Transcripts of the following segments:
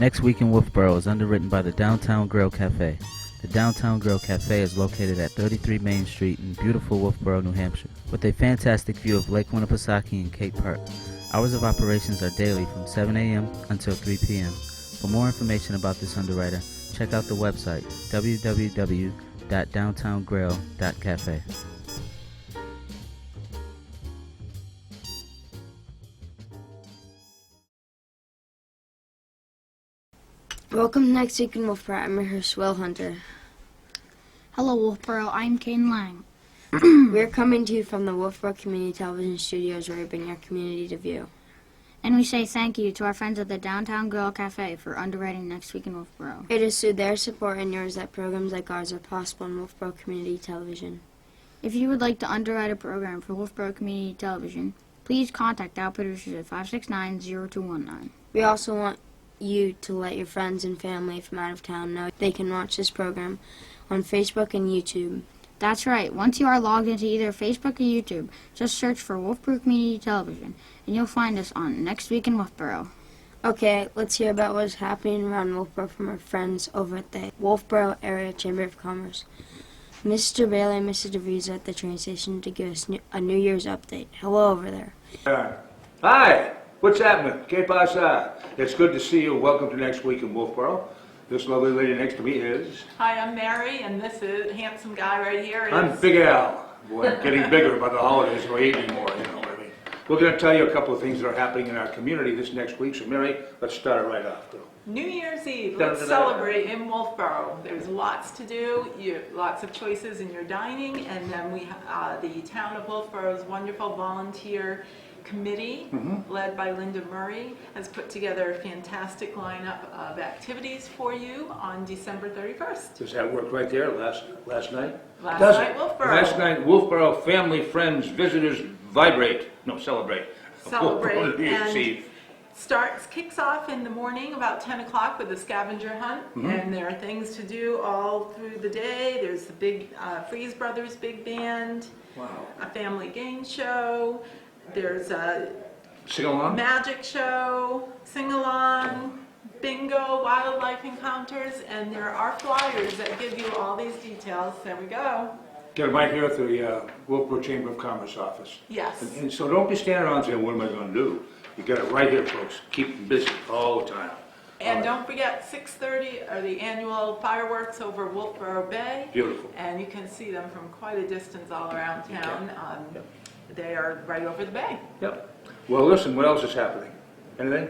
Next Week in Wolfeboro is underwritten by the Downtown Grill Cafe. The Downtown Grill Cafe is located at 33 Main Street in beautiful Wolfeboro, New Hampshire, with a fantastic view of Lake Winnipesaukee and Cape Park. Hours of operations are daily from 7 a.m. until 3 p.m. For more information about this underwriter, check out the website www.downtowngrill.cafe. Welcome to Next Week in Wolfeboro. I'm your host, Will Hunter. Hello, Wolfeboro. I'm Caden Laing. We're coming to you from the Wolfeboro Community Television studios where we bring our community to view. And we say thank you to our friends at the Downtown Grill Cafe for underwriting Next Week in Wolfeboro. It is through their support and yours that programs like ours are possible in Wolfeboro Community Television. If you would like to underwrite a program for Wolfeboro Community Television, please contact our producers at 569-0219. We also want you to let your friends and family from out of town know they can watch this program on Facebook and YouTube. That's right. Once you are logged into either Facebook or YouTube, just search for Wolfeboro Community Television, and you'll find us on Next Week in Wolfeboro. Okay, let's hear about what's happening around Wolfeboro from our friends over at the Wolfeboro Area Chamber of Commerce. Mr. Bailey and Mrs. DeVries are at the train station to give us a New Year's update. Hello over there. Hi, what's happening? Que pasa? It's good to see you. Welcome to Next Week in Wolfeboro. This lovely lady next to me is... Hi, I'm Mary, and this is handsome guy right here. I'm Big Al. Boy, I'm getting bigger by the holidays, so I eat anymore, you know what I mean. We're going to tell you a couple of things that are happening in our community this next week. So, Mary, let's start it right off, girl. New Year's Eve. Let's celebrate in Wolfeboro. There's lots to do, lots of choices in your dining, and then we the town of Wolfeboro's wonderful volunteer committee, led by Linda Murray, has put together a fantastic lineup of activities for you on December 31st. Does that work right there last night? Last night, Wolfeboro. Last night, Wolfeboro family, friends, visitors, celebrate. Celebrate. And kicks off in the morning about 10 o'clock with a scavenger hunt, and there are things to do all through the day. There's the big Freeze Brothers Big Band, a family game show, there's a sing-along, magic show, sing-along, bingo, wildlife encounters, and there are flyers that give you all these details. There we go. Get them right here at the Wolfeboro Chamber of Commerce office. Yes. And so don't be standing around saying, what am I going to do? You got it right here, folks. Keep them busy all the time. And don't forget, 6:30 are the annual fireworks over Wolfeboro Bay. Beautiful. And you can see them from quite a distance all around town. They are right over the bay. Yep. Well, listen, what else is happening? Anything?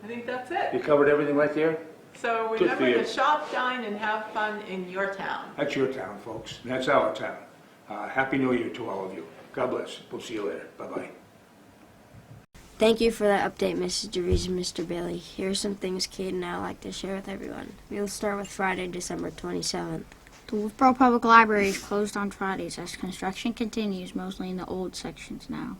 I think that's it. You covered everything right there? So remember to shop, dine, and have fun in your town. That's your town, folks. That's our town. Happy New Year to all of you. God bless. We'll see you later. Bye-bye. Thank you for that update, Mrs. DeVries and Mr. Bailey. Here are some things Kate and I would like to share with everyone. We'll start with Friday, December 27th. The Wolfeboro Public Library is closed on Fridays as construction continues, mostly in the old sections now.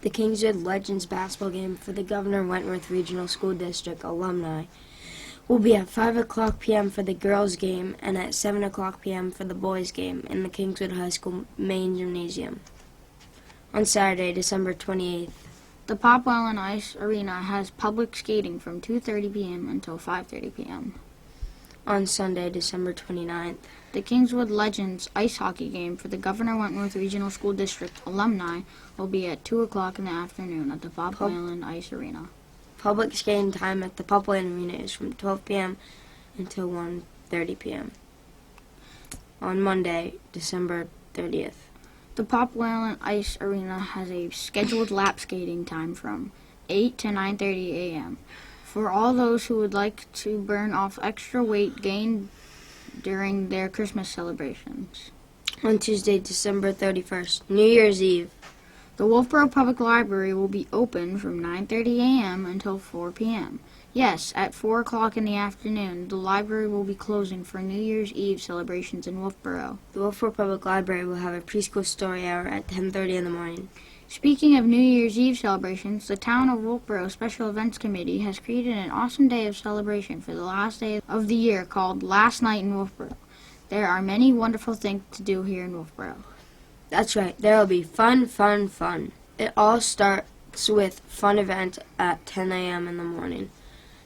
The Kingswood Legends basketball game for the Governor Wentworth Regional School District alumni will be at 5 o'clock p.m. for the girls' game and at 7 o'clock p.m. for the boys' game in the Kingswood High School main gymnasium. On Saturday, December 28th, the Popwell and Ice Arena has public skating from 2:30 p.m. until 5:30 p.m. On Sunday, December 29th, the Kingswood Legends ice hockey game for the Governor Wentworth Regional School District alumni will be at 2 o'clock in the afternoon at the Popwell and Ice Arena. Public skating time at the Popwell Arena is from 12 p.m. until 1:30 p.m. On Monday, December 30th, the Popwell and Ice Arena has a scheduled lap skating time from 8 to 9:30 a.m. for all those who would like to burn off extra weight gained during their Christmas celebrations. On Tuesday, December 31st, New Year's Eve, the Wolfeboro Public Library will be open from 9:30 a.m. until 4 p.m. Yes, at 4 o'clock in the afternoon, the library will be closing for New Year's Eve celebrations in Wolfeboro. The Wolfeboro Public Library will have a preschool story hour at 10:30 in the morning. Speaking of New Year's Eve celebrations, the Town of Wolfeboro Special Events Committee has created an awesome day of celebration for the last day of the year called Last Night in Wolfeboro. There are many wonderful things to do here in Wolfeboro. That's right, there will be fun. It all starts with fun event at 10 a.m. in the morning.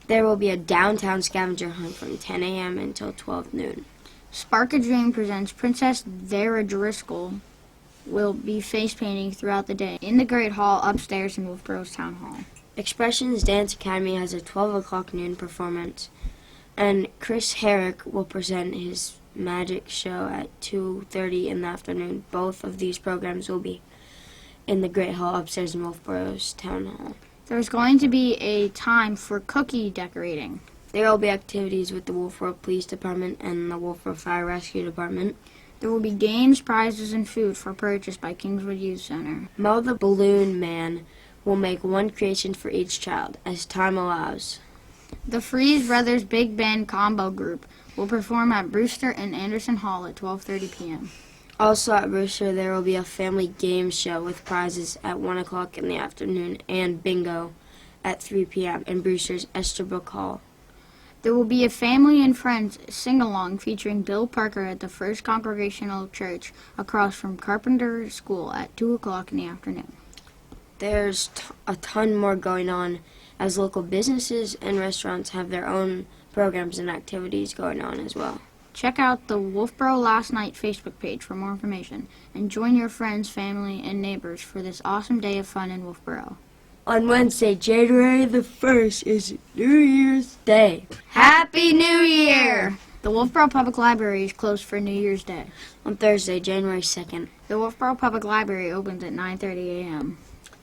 There will be a downtown scavenger hunt from 10 a.m. until 12 noon. Spark a Dream presents Princess Dara Driscoll will be face painting throughout the day in the Great Hall upstairs in Wolfeboro's Town Hall. Expressions Dance Academy has a 12 o'clock noon performance, and Chris Herrick will present his magic show at 2:30 in the afternoon. Both of these programs will be in the Great Hall upstairs in Wolfeboro's Town Hall. There's going to be a time for cookie decorating. There will be activities with the Wolfeboro Police Department and the Wolfeboro Fire Rescue Department. There will be games, prizes, and food for purchase by Kingswood Youth Center. Mel the Balloon Man will make one creation for each child, as time allows. The Freeze Brothers Big Band Combo Group will perform at Brewster and Anderson Hall at 12:30 p.m. Also at Brewster, there will be a family game show with prizes at 1 o'clock in the afternoon and bingo at 3 p.m. in Brewster's Esterbrook Hall. There will be a family and friends sing-along featuring Bill Parker at the First Congregational Church across from Carpenter School at 2 o'clock in the afternoon. There's a ton more going on as local businesses and restaurants have their own programs and activities going on as well. Check out the Wolfeboro Last Night Facebook page for more information and join your friends, family, and neighbors for this awesome day of fun in Wolfeboro. On Wednesday, January the 1st is New Year's Day. Happy New Year! The Wolfeboro Public Library is closed for New Year's Day. On Thursday, January 2nd. The Wolfeboro Public Library opens at 9:30 a.m.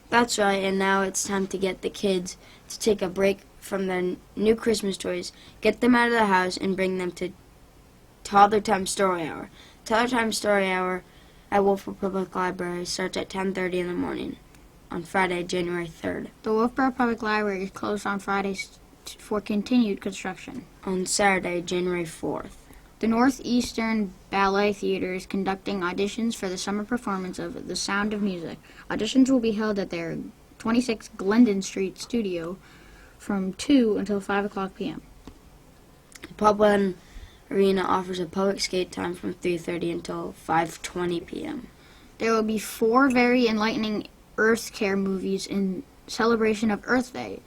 That's right, and now it's time to get the kids to take a break from their new Christmas toys, get them out of the house, and bring them to Toddler Time Story Hour. Toddler Time Story Hour at Wolfeboro Public Library starts at 10:30 in the morning on Friday, January 3rd. The Wolfeboro Public Library is closed on Fridays for continued construction. On Saturday, January 4th. The Northeastern Ballet Theater is conducting auditions for the summer performance of The Sound of Music. Auditions will be held at their 26 Glendon Street studio from 2 until 5 o'clock p.m. Public Arena offers a public skate time from 3:30 until 5:20 p.m. There will be 4 very enlightening Earth Care movies in celebration of Earth Day.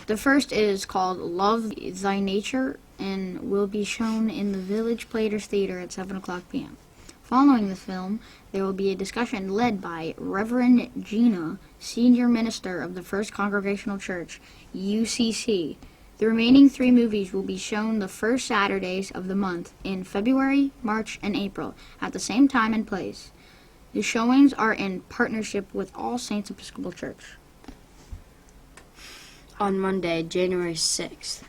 The first is called Love Thy Nature and will be shown in the Village Platers Theater at 7 o'clock p.m. Following the film, there will be a discussion led by Reverend Gina, Senior Minister of the First Congregational Church, UCC. The remaining 3 movies will be shown the first Saturdays of the month in February, March, and April at the same time and place. The showings are in partnership with All Saints Episcopal Church. On Monday, January 6th.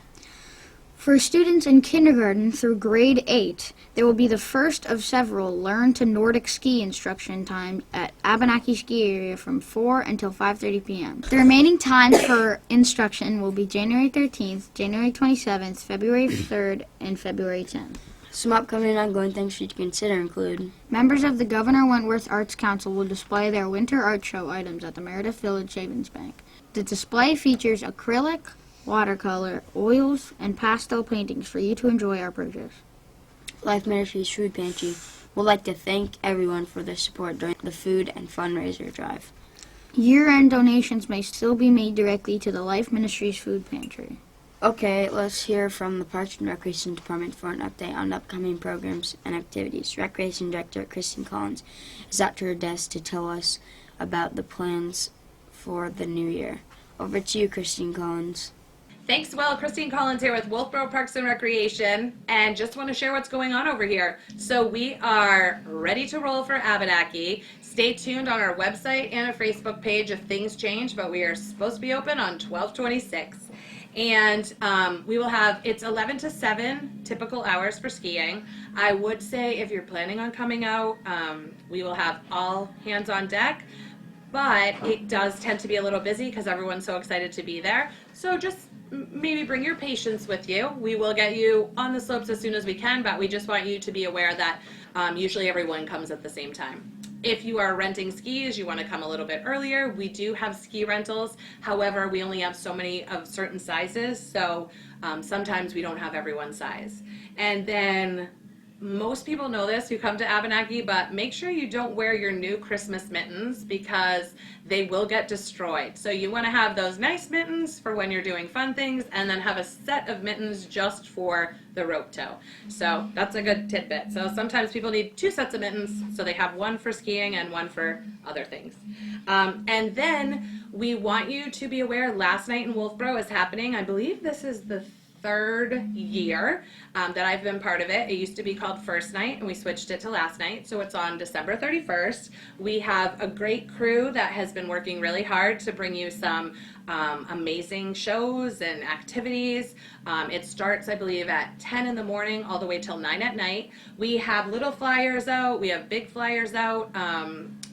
For students in kindergarten through grade 8, there will be the first of several Learn to Nordic Ski instruction times at Abenaki Ski Area from 4 until 5:30 p.m. The remaining times for instruction will be January 13th, January 27th, February 3rd, and February 10th. Some upcoming and ongoing things for you to consider include: Members of the Governor Wentworth Arts Council will display their winter art show items at the Meredith Village Savings Bank. The display features acrylic, watercolor, oils, and pastel paintings for you to enjoy or purchase. Life Ministries Food Pantry would like to thank everyone for their support during the food and fundraiser drive. Year-end donations may still be made directly to the Life Ministries Food Pantry. Okay, let's hear from the Parks and Recreation Department for an update on upcoming programs and activities. Recreation Director Kristen Collins is at her desk to tell us about the plans for the new year. Over to you, Kristen Collins. Thanks, Will. Christine Collins here with Wolfeboro Parks and Recreation, and just want to share what's going on over here. So we are ready to roll for Abenaki. Stay tuned on our website and our Facebook page if things change, but we are supposed to be open on 12/26. And we will have, it's 11 to 7 typical hours for skiing. I would say if you're planning on coming out, we will have all hands on deck, but it does tend to be a little busy because everyone's so excited to be there. So just maybe bring your patience with you. We will get you on the slopes as soon as we can, but we just want you to be aware that usually everyone comes at the same time. If you are renting skis, you want to come a little bit earlier. We do have ski rentals. However, we only have so many of certain sizes, so sometimes we don't have everyone's size. And then most people know this who come to Abenaki, but make sure you don't wear your new Christmas mittens because they will get destroyed. So you want to have those nice mittens for when you're doing fun things, and then have a set of mittens just for the rope tow. So that's a good tidbit. So sometimes people need 2 sets of mittens, so they have one for skiing and one for other things. And then we want you to be aware, last night in Wolfeboro is happening. I believe this is the 3rd year that I've been part of it. It used to be called First Night, and we switched it to last night, so it's on December 31st. We have a great crew that has been working really hard to bring you some amazing shows and activities. It starts, I believe, at 10 in the morning all the way till 9 at night. We have little flyers out, we have big flyers out.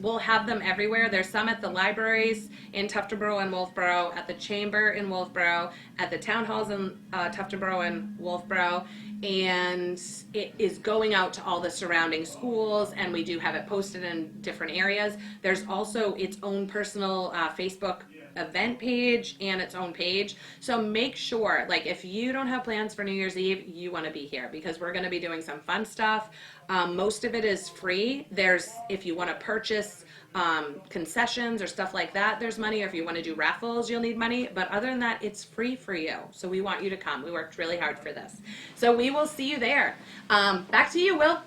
We'll have them everywhere. There's some at the libraries in Tuftonboro and Wolfeboro, at the Chamber in Wolfeboro, at the town halls in Tuftonboro and Wolfeboro, and it is going out to all the surrounding schools, and we do have it posted in different areas. There's also its own personal Facebook event page and its own page. So make sure, like, if you don't have plans for New Year's Eve, you want to be here because we're going to be doing some fun stuff. Most of it is free. If you want to purchase concessions or stuff like that, there's money, or if you want to do raffles, you'll need money, but other than that, it's free for you. So we want you to come. We worked really hard for this. So we will see you there. Back to you, Will.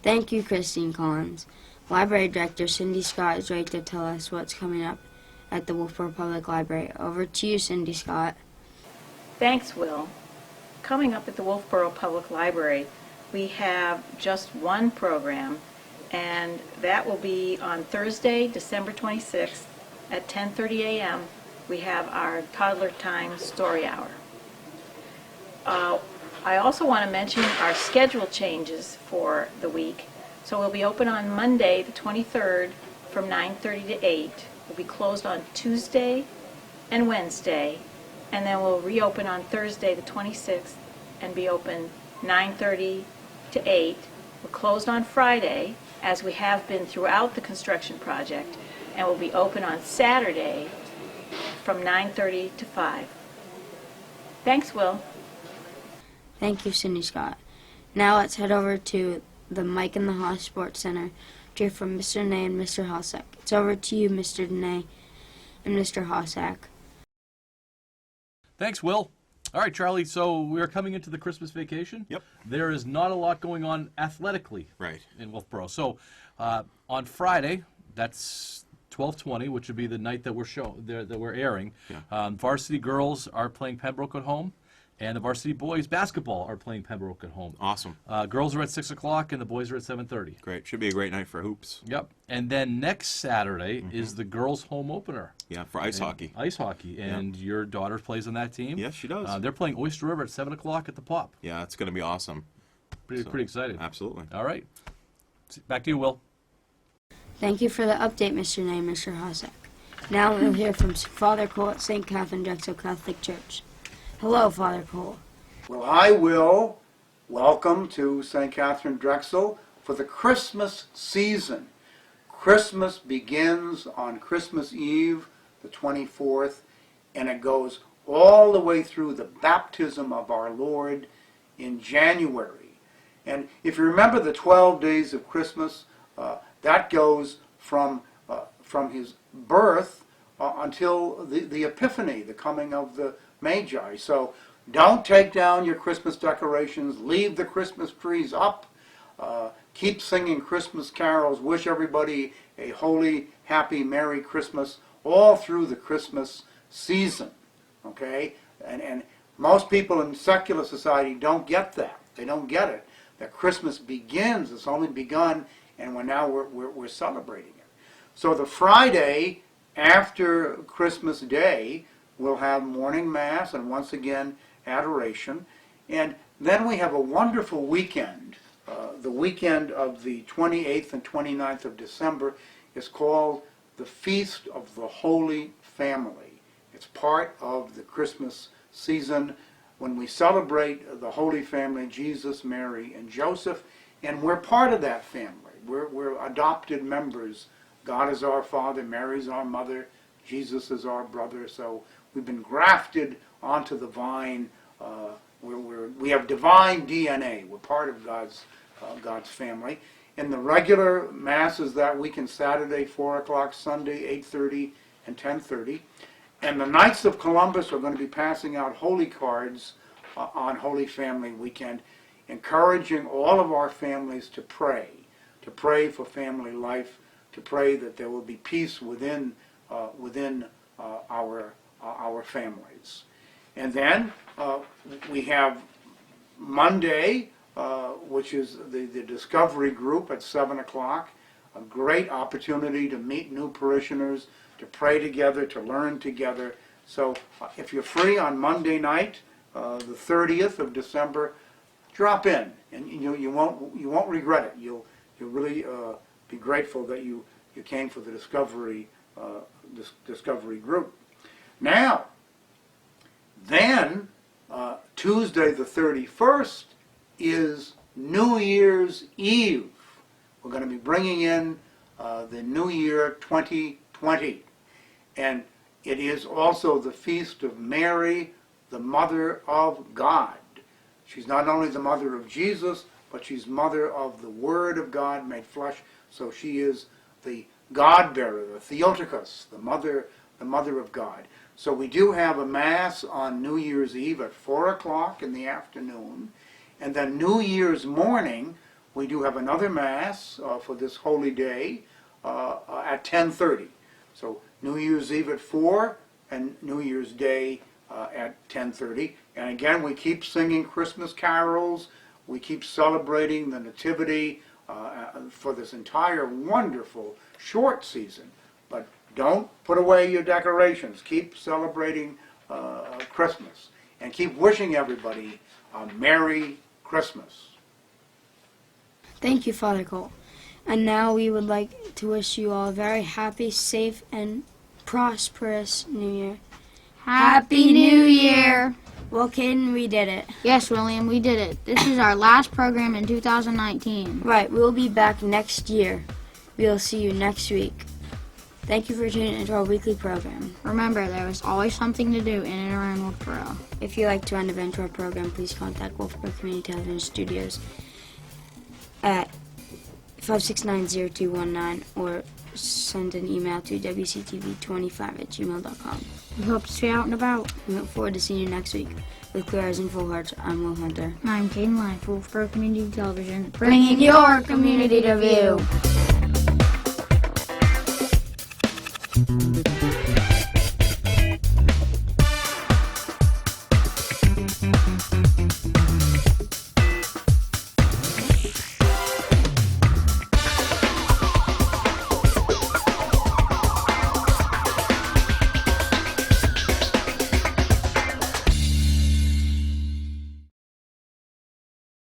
Thank you, Christine Collins. Library Director Cindy Scott is ready to tell us what's coming up at the Wolfeboro Public Library. Over to you, Cindy Scott. Thanks, Will. Coming up at the Wolfeboro Public Library, we have just one program, and that will be on Thursday, December 26th at 10:30 a.m. We have our Toddler Time Story Hour. I also want to mention our schedule changes for the week. So we'll be open on Monday, the 23rd, from 9:30 to 8. We'll be closed on Tuesday and Wednesday, and then we'll reopen on Thursday, the 26th, and be open 9:30 to 8. We're closed on Friday, as we have been throughout the construction project, and we'll be open on Saturday from 9:30 to 5. Thanks, Will. Thank you, Cindy Scott. Now let's head over to the Mike and the Haas Sports Center to hear from Mr. Dene and Mr. Hossack. It's over to you, Mr. Dene and Mr. Hossack. Thanks, Will. All right, Charlie, so we're coming into the Christmas vacation. Yep. There is not a lot going on athletically in Wolfeboro. So on Friday, that's 12/20, which would be the night that we're airing. Yeah. Varsity girls are playing Pembroke at home, and the varsity boys basketball are playing Pembroke at home. Awesome. Girls are at 6 o'clock, and the boys are at 7:30. Great. Should be a great night for hoops. Yep. And then next Saturday is the girls' home opener. Yeah, for ice hockey. Ice hockey. And your daughter plays on that team. Yes, she does. They're playing Oyster River at 7 o'clock at the Pop. Yeah, it's going to be awesome. Pretty excited. Absolutely. All right. Back to you, Will. Thank you for the update, Mr. Dene and Mr. Hossack. Now we'll hear from Father Cole at St. Katharine Drexel Catholic Church. Hello, Father Cole. Well, I will welcome to St. Katharine Drexel for the Christmas season. Christmas begins on Christmas Eve, the 24th, and it goes all the way through the baptism of our Lord in January. And if you remember the 12 days of Christmas, that goes from his birth until the Epiphany, the coming of the Magi. So don't take down your Christmas decorations. Leave the Christmas trees up. Keep singing Christmas carols. Wish everybody a holy, happy, Merry Christmas all through the Christmas season. Okay? And most people in secular society don't get that. They don't get it. That Christmas begins. It's only begun, and we're celebrating it. So the Friday after Christmas Day, we'll have morning mass and once again adoration. And then we have a wonderful weekend. The weekend of the 28th and 29th of December is called the Feast of the Holy Family. It's part of the Christmas season when we celebrate the Holy Family, Jesus, Mary, and Joseph, and we're part of that family. We're adopted members. God is our Father, Mary is our mother, Jesus is our brother, so we've been grafted onto the vine we have divine DNA. We're part of God's family. In the regular masses that week and Saturday, 4 o'clock, Sunday, 8:30 and 10:30. And the Knights of Columbus are going to be passing out holy cards on Holy Family Weekend, encouraging all of our families to pray for family life, to pray that there will be peace within our families. And then we have Monday, which is the Discovery Group at 7 o'clock, a great opportunity to meet new parishioners, to pray together, to learn together. So if you're free on Monday night, the 30th of December, drop in, and you won't regret it. You'll really be grateful that you came for the Discovery Group. Now, then Tuesday the 31st is New Year's Eve. We're going to be bringing in the New Year 2020, and it is also the feast of Mary, the Mother of God. She's not only the mother of Jesus, but she's mother of the Word of God made flesh. So she is the God-bearer, the Theotokos, the mother of God. So we do have a Mass on New Year's Eve at 4 o'clock in the afternoon. And then New Year's morning, we do have another Mass for this holy day at 10:30. So New Year's Eve at 4 and New Year's Day at 10:30. And again, we keep singing Christmas carols. We keep celebrating the Nativity for this entire wonderful short season. But don't put away your decorations. Keep celebrating Christmas. And keep wishing everybody a Merry Christmas. Thank you, Father Cole. And now we would like to wish you all a very happy, safe, and prosperous New Year. Happy New Year! Well, Caden, we did it. Yes, William, we did it. This is our last program in 2019. Right, we'll be back next year. We'll see you next week. Thank you for tuning into our weekly program. Remember, there is always something to do in and around Wolfeboro. If you'd like to run an event to our program, please contact Wolfeboro Community Television Studios at 569-0219 or send an email to wctv25@gmail.com. We hope to see you out and about. We look forward to seeing you next week. With clear eyes and full hearts, I'm Will Hunter. And I'm Caden Laing for Wolfeboro Community Television, Bringing your community to view.